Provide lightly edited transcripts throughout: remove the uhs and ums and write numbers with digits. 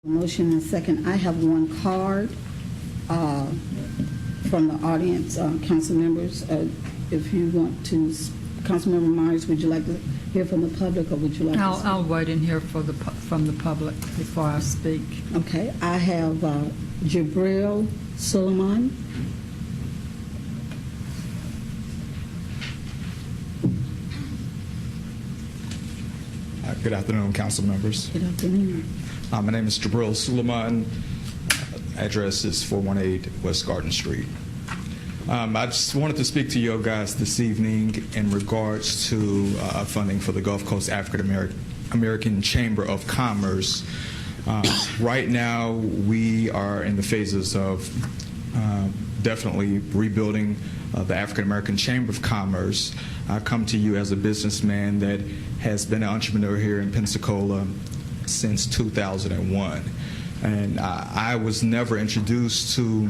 Motion and second. I have one card from the audience, council members. If you want to, Councilmember Myers, would you like to hear from the public, or would you like to speak? I'll wait and hear from the public before I speak. Okay. I have Jibril, Sulaiman. Good afternoon, council members. Good afternoon. My name is Jibril Sulaiman. Address is 418 West Garden Street. I just wanted to speak to you guys this evening in regards to funding for the Gulf Coast African American Chamber of Commerce. Right now, we are in the phases of definitely rebuilding the African American Chamber of Commerce. I come to you as a businessman that has been an entrepreneur here in Pensacola since 2001. And I was never introduced to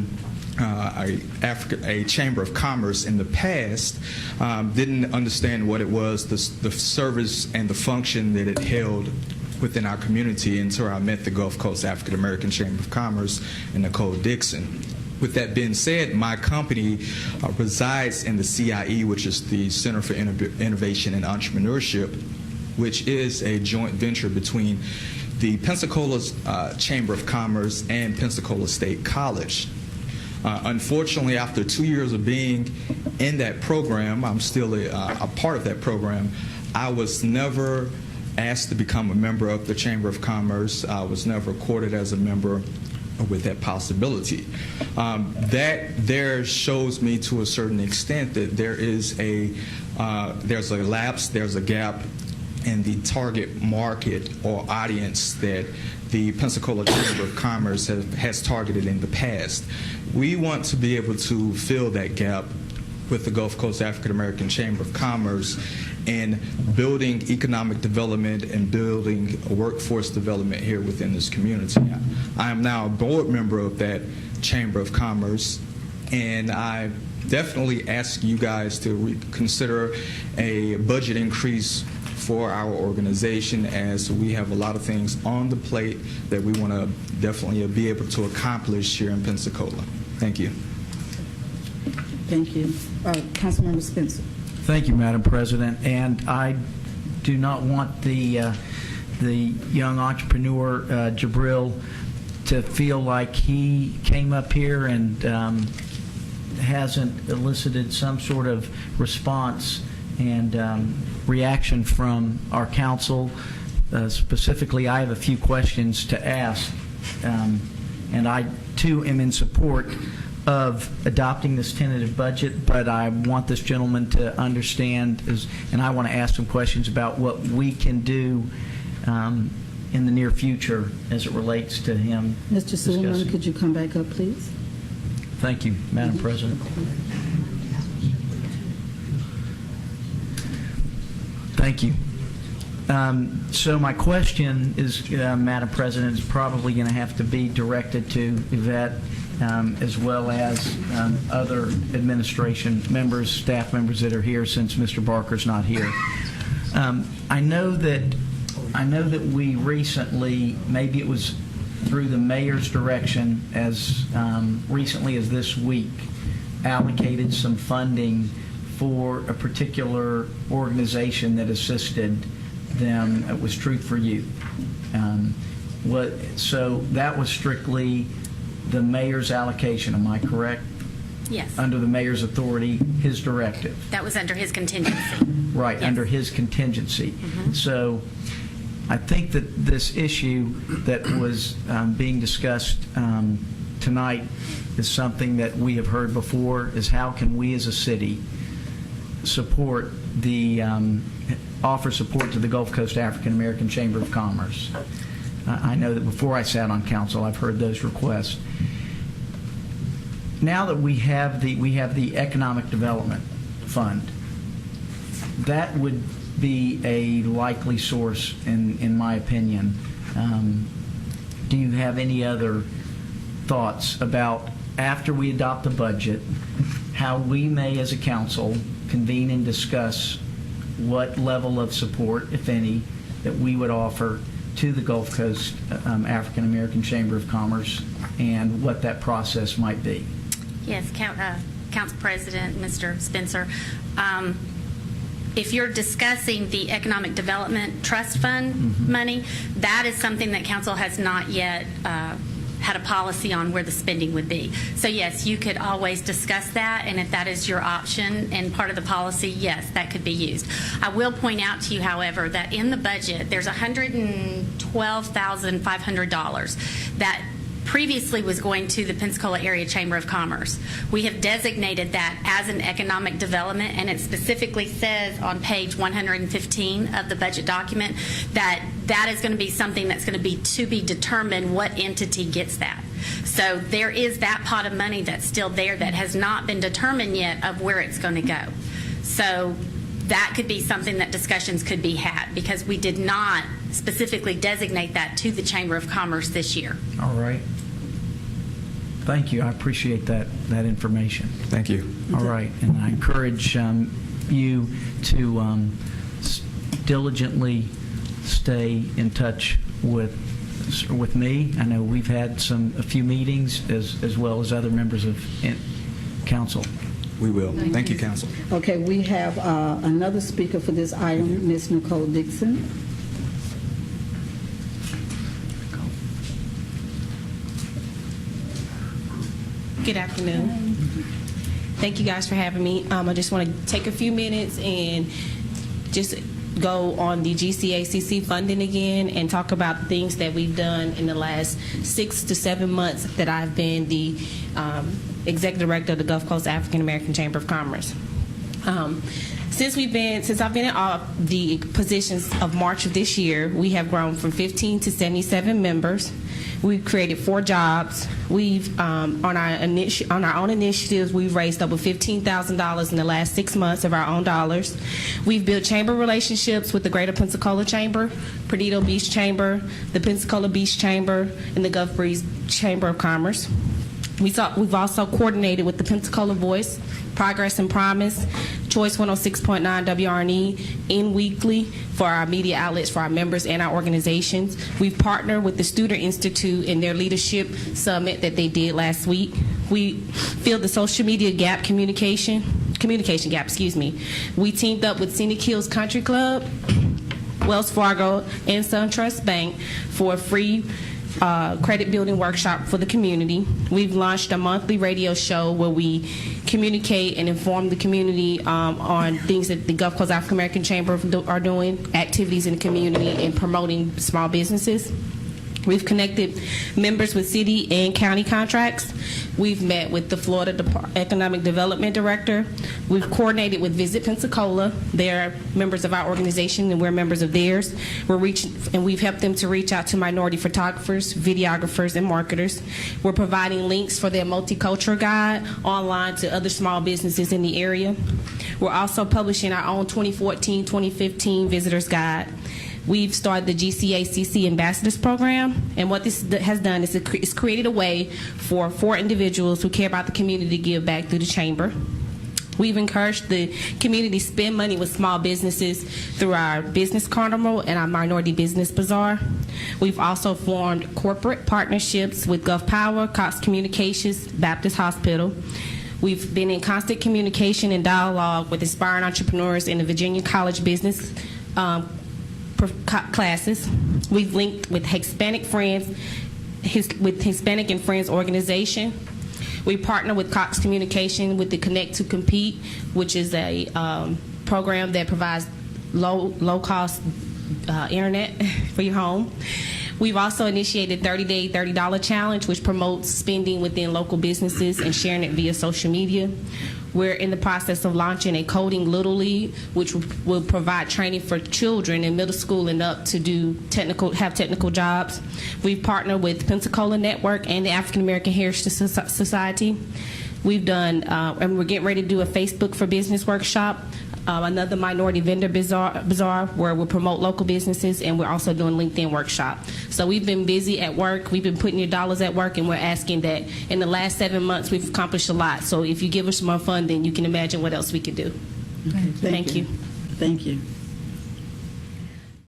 a Chamber of Commerce in the past, didn't understand what it was, the service and the function that it held within our community until I met the Gulf Coast African American Chamber of Commerce and Nicole Dixon. With that being said, my company resides in the CIE, which is the Center for Innovation and Entrepreneurship, which is a joint venture between the Pensacola Chamber of Commerce and Pensacola State College. Unfortunately, after 2 years of being in that program, I'm still a part of that program, I was never asked to become a member of the Chamber of Commerce. I was never courted as a member with that possibility. That there shows me to a certain extent that there's a lapse, there's a gap in the target market or audience that the Pensacola Chamber of Commerce has targeted in the past. We want to be able to fill that gap with the Gulf Coast African American Chamber of Commerce in building economic development and building workforce development here within this community. I am now a board member of that Chamber of Commerce, and I definitely ask you guys to consider a budget increase for our organization, as we have a lot of things on the plate that we want to definitely be able to accomplish here in Pensacola. Thank you. Thank you. Councilmember Spencer. Thank you, Madam President. And I do not want the young entrepreneur, Jibril, to feel like he came up here and hasn't elicited some sort of response and reaction from our council. Specifically, I have a few questions to ask, and I too am in support of adopting this tentative budget, but I want this gentleman to understand, and I want to ask some questions about what we can do in the near future as it relates to him. Mr. Sulaiman, could you come back up, please? Thank you, Madam President. Thank you. So my question is, Madam President, is probably going to have to be directed to Yvette, as well as other administration members, staff members that are here, since Mr. Barker's not here. I know that we recently, maybe it was through the mayor's direction, as recently as this week, allocated some funding for a particular organization that assisted them. It was Truth for Youth. So that was strictly the mayor's allocation, am I correct? Yes. Under the mayor's authority, his directive. That was under his contingency. Right, yes. Under his contingency. Mm-hmm. So I think that this issue that was being discussed tonight is something that we have heard before, is how can we as a city support the offer support to the Gulf Coast African American Chamber of Commerce. I know that before I sat on council, I've heard those requests. Now that we have the Economic Development Fund, that would be a likely source, in my opinion. Do you have any other thoughts about, after we adopt the budget, how we may, as a council, convene and discuss what level of support, if any, that we would offer to the Gulf Coast African American Chamber of Commerce and what that process might be. Yes, Council President, Mr. Spencer. If you're discussing the Economic Development Trust Fund money, that is something that Council has not yet had a policy on where the spending would be. So yes, you could always discuss that, and if that is your option and part of the policy, yes, that could be used. I will point out to you, however, that in the budget, there's $112,500 that previously was going to the Pensacola Area Chamber of Commerce. We have designated that as an economic development, and it specifically says on page 115 of the budget document that that is going to be something that's going to be determined what entity gets that. So there is that pot of money that's still there that has not been determined yet of where it's going to go. So that could be something that discussions could be had, because we did not specifically designate that to the Chamber of Commerce this year. All right. Thank you. I appreciate that information. Thank you. All right. And I encourage you to diligently stay in touch with me. I know we've had a few meetings as well as other members of council. We will. Thank you, Council. Okay, we have another speaker for this item, Ms. Nicole Dixon. Good afternoon. Thank you guys for having me. I just want to take a few minutes and just go on the GCAACC funding again and talk about things that we've done in the last 6 to 7 months that I've been the Executive Director of the Gulf Coast African American Chamber of Commerce. Since I've been in all the positions of March of this year, we have grown from 15 to 77 members. We've created 4 jobs. We've on our own initiatives, we've raised over $15,000 in the last 6 months of our own dollars. We've built chamber relationships with the Greater Pensacola Chamber, Perdido Beach Chamber, the Pensacola Beach Chamber, and the Gulf Breeze Chamber of Commerce. We've also coordinated with the Pensacola Voice, Progress and Promise, Choice 106.9 WRNE, In Weekly for our media outlets for our members and our organizations. We've partnered with the Student Institute in their leadership summit that they did last week. We filled the social media gap communication gap, excuse me. We teamed up with Scenic Hills Country Club, Wells Fargo, and SunTrust Bank for a free credit building workshop for the community. We've launched a monthly radio show where we communicate and inform the community on things that the Gulf Coast African American Chamber are doing, activities in the community, and promoting small businesses. We've connected members with city and county contracts. We've met with the Florida Economic Development Director. We've coordinated with Visit Pensacola. They're members of our organization and we're members of theirs. We've helped them to reach out to minority photographers, videographers, and marketers. We're providing links for their multicultural guide online to other small businesses in the area. We're also publishing our own 2014-2015 Visitors Guide. We've started the GCAACC Ambassadors Program, and what this has done is it's created a way for 4 individuals who care about the community to give back through the Chamber. We've encouraged the community to spend money with small businesses through our Business Carnival and our Minority Business Bazaar. We've also formed corporate partnerships with Gulf Power, Cox Communications, Baptist Hospital. We've been in constant communication and dialogue with aspiring entrepreneurs in the Virginia College Business classes. We've linked with Hispanic and Friends organization. We partner with Cox Communication with the Connect to Compete, which is a program that provides low-cost internet for your home. We've also initiated 30-day $30 challenge, which promotes spending within local businesses and sharing it via social media. We're in the process of launching a Coding Little League, which will provide training for children in middle school and up to have technical jobs. We've partnered with Pensacola Network and the African American Heritage Society. We've done, and we're getting ready to do a Facebook for Business workshop, another minority vendor bazaar where we'll promote local businesses, and we're also doing LinkedIn workshop. So we've been busy at work. We've been putting your dollars at work, and we're asking that in the last 7 months we've accomplished a lot. So if you give us more funding, you can imagine what else we could do. Okay, Thank you. Thank you.